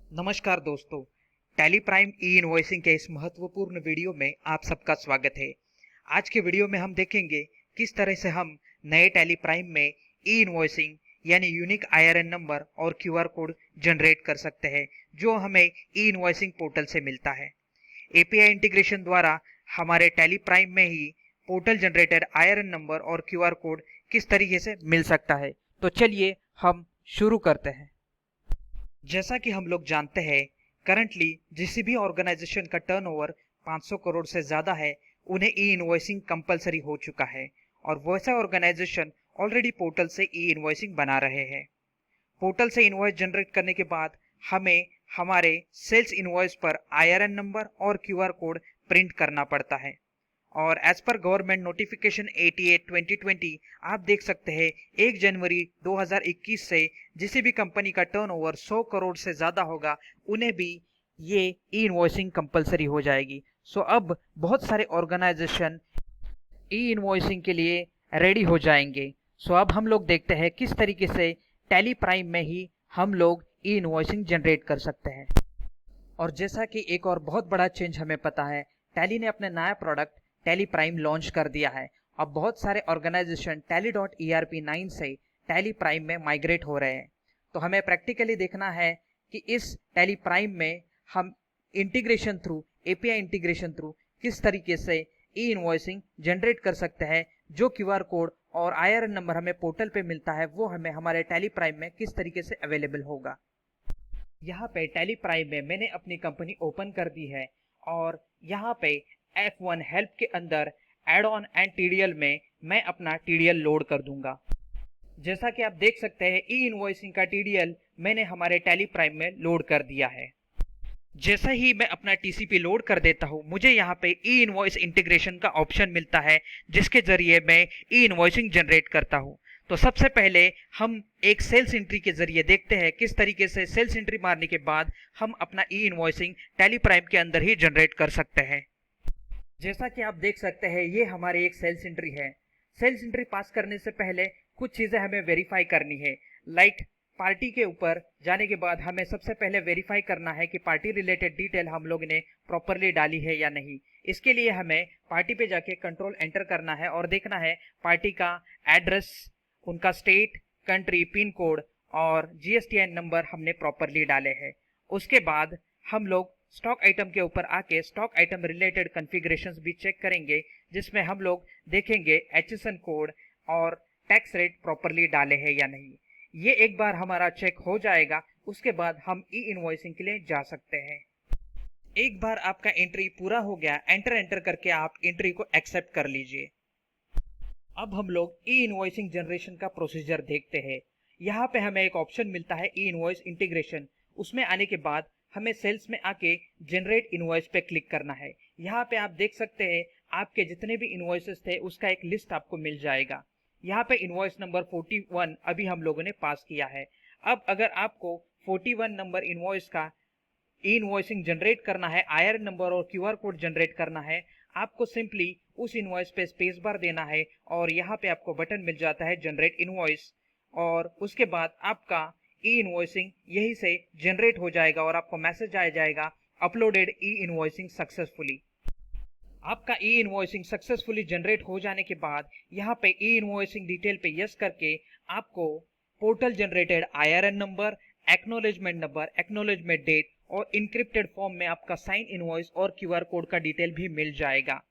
नमस्कार दोस्तों, tally prime ई invoicing के इस महत्वपूर्ण वीडियो में आप सबका स्वागत है। आज के वीडियो में हम देखेंगे किस तरह से हम नए टैली प्राइम में ई इनवॉइसिंग यानी यूनिक आईआरएन नंबर और क्यूआर कोड जनरेट कर सकते हैं, जो हमें ई इनवॉइसिंग पोर्टल से मिलता है। एपीआई इंटीग्रेशन द्वारा हमारे टैली प्राइम में ही पोर्टल जनरेटेड आईआरएन नंबर और क्यूआर कोड किस तरीके से मिल सकता है। तो चलिए हम शुरू करते हैं। जैसा कि हम लोग जानते हैं, करंटली जिस भी ऑर्गेनाइजेशन का टर्नओवर 500 करोड़ से ज़्यादा है, उन्हें ई इनवॉइसिंग कंपलसरी हो चुका है और वैसा ऑर्गेनाइजेशन ऑलरेडी पोर्टल से ई इनवॉइसिंग बना रहे हैं। पोर्टल से इनवॉइस जनरेट करने के बाद हमें हमारे सेल्स इनवॉइस पर आईआरएन नंबर और क्यूआर कोड प्रिंट करना पड़ता है। और एज पर गवर्नमेंट नोटिफिकेशन 88/2020 आप देख सकते हैं 1 जनवरी 2021 से जिस भी कंपनी का टर्नओवर 100 करोड़ से ज़्यादा होगा, उन्हें भी ये ई इनवॉइसिंग कंपलसरी हो जाएगी। सो अब बहुत सारे ऑर्गेनाइजेशन ई इनवॉइसिंग के लिए रेडी हो जाएंगे। सो अब हम लोग देखते हैं किस तरीके से टैली प्राइम में ही हम लोग ई इनवॉइसिंग जनरेट कर सकते हैं। और जैसा कि एक और बहुत बड़ा चेंज हमें पता है, टैली ने अपने नया प्रोडक्ट टैली प्राइम लॉन्च कर दिया है। अब बहुत सारे ऑर्गेनाइजेशन tally.erp9 से टैली प्राइम में माइग्रेट हो रहे हैं। तो हमें प्रैक्टिकली देखना है कि इस टैली प्राइम में हम integration through, API integration through किस तरीके से ई इनवॉइसिंग जनरेट कर सकते हैं। जो क्यूआर कोड और आईआरएन नंबर हमें पोर्टल पे मिलता है, वो हमें हमारे टैली प्राइम में किस तरीके से अवेलेबल होगा। यहाँ पे टैली प्राइम में मैंने अपनी कंपनी ओपन कर दी है और यहाँ पे F1 हेल्प के अंदर एड ऑन एंड टीडीएल में मैं अपना टीडीएल लोड कर दूंगा। जैसा कि आप देख सकते हैं, ई इनवॉइसिंग का टीडीएल मैंने हमारे टैली प्राइम में लोड कर दिया है। जैसा ही मैं अपना टीसीपी लोड कर देता हूँ, मुझे यहाँ पे ई इनवॉइस इंटीग्रेशन का ऑप्शन मिलता है, जिसके जरिए मैं ई इनवॉइसिंग जनरेट करता हूँ। तो सबसे पहले हम एक सेल्स एंट्री के जरिए देखते हैं किस तरीके से सेल्स एंट्री मारने के बाद हम अपना ई इनवॉइसिंग टैली प्राइम के अंदर ही जनरेट कर सकते हैं। जैसा कि आप देख सकते हैं, ये हमारी एक सेल्स एंट्री है। सेल्स एंट्री पास करने से पहले कुछ चीज़ें हमें वेरीफाई करनी है। लाइक पार्टी के ऊपर जाने के बाद हमें सबसे पहले वेरीफाई करना है कि पार्टी रिलेटेड डिटेल हम लोग ने प्रॉपरली डाली है या नहीं। इसके लिए हमें पार्टी पे जाके कंट्रोल एंटर करना है और देखना है पार्टी का एड्रेस, उनका स्टेट, कंट्री, पिन कोड और जीएसटीआईएन नंबर हमने प्रॉपरली डाले हैं। उसके बाद हम लोग स्टॉक आइटम के ऊपर आके स्टॉक आइटम रिलेटेड कॉन्फ़िगरेशंस भी चेक करेंगे, जिसमें हम लोग देखेंगे एचएसएन कोड और टैक्स रेट प्रॉपरली डाले हैं या नहीं। ये एक बार हमारा चेक हो जाएगा, उसके बाद हम ई इनवॉइसिंग के लिए जा सकते हैं। एक बार आपका एंट्री पूरा हो गया, एंटर करके आप एंट्री को एक्सेप्ट कर लीजिए। अब हम लोग ई इनवॉइसिंग जनरेशन का प्रोसीजर देखते हैं। यहाँ पे हमें एक ऑप्शन मिलता है ई इनवॉइस इंटीग्रेशन। उसमें आने के बाद हमें सेल्स में आके जनरेट इनवॉइस पे क्लिक करना है। यहाँ पे आप देख सकते हैं आपके जितने भी इनवॉइसेस थे उसका एक लिस्ट आपको मिल जाएगा। यहाँ पे इनवॉइस नंबर 41 अभी हम लोगों ने पास किया है। अब अगर आपको 41 नंबर इनवॉइस का ई इनवॉइसिंग जनरेट करना है, आईआरएन नंबर और क्यूआर कोड जनरेट करना है, आपको सिंपली उस इनवॉइस पे स्पेस बार देना है और यहाँ पे आपको बटन मिल जाता है जनरेट इनवॉइस, और उसके बाद आपका ई इनवॉइसिंग यही से जनरेट हो जाएगा और आपको मैसेज आ जाएगा अपलोडेड ई इनवॉइसिंग सक्सेसफुली। आपका ई इनवॉइसिंग सक्सेसफुली जनरेट हो जाने के बाद यहाँ पे ई इनवॉइसिंग डिटेल पे यस करके आपको portal generated IRN number, acknowledgement date और इनक्रिप्टेड फॉर्म में आपका साइन इनवॉइस और क्यूआर कोड का डिटेल भी मिल जाएगा।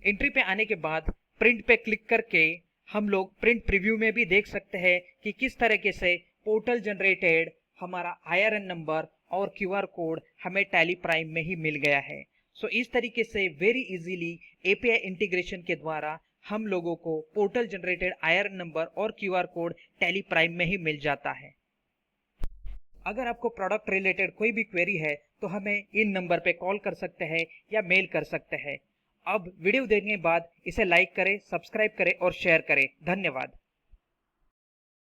एंट्री पे आने के बाद प्रिंट पे क्लिक करके हम लोग प्रिंट प्रीव्यू में भी देख सकते हैं कि किस तरीके से पोर्टल जनरेटेड हमारा आईआरएन नंबर और क्यूआर कोड हमें टैली प्राइम में ही मिल गया है। सो इस तरीके से वेरी इजीली एपीआई इंटीग्रेशन के द्वारा हम लोगों को पोर्टल जनरेटेड आईआरएन नंबर और क्यूआर कोड टैली प्राइम में ही मिल जाता है। अगर आपको प्रोडक्ट रिलेटेड कोई भी क्वेरी है तो हमें इन नंबर पे कॉल कर सकते हैं या मेल कर सकते हैं। अब वीडियो देखने के बाद इसे लाइक करें, सब्सक्राइब करें और शेयर करें। धन्यवाद।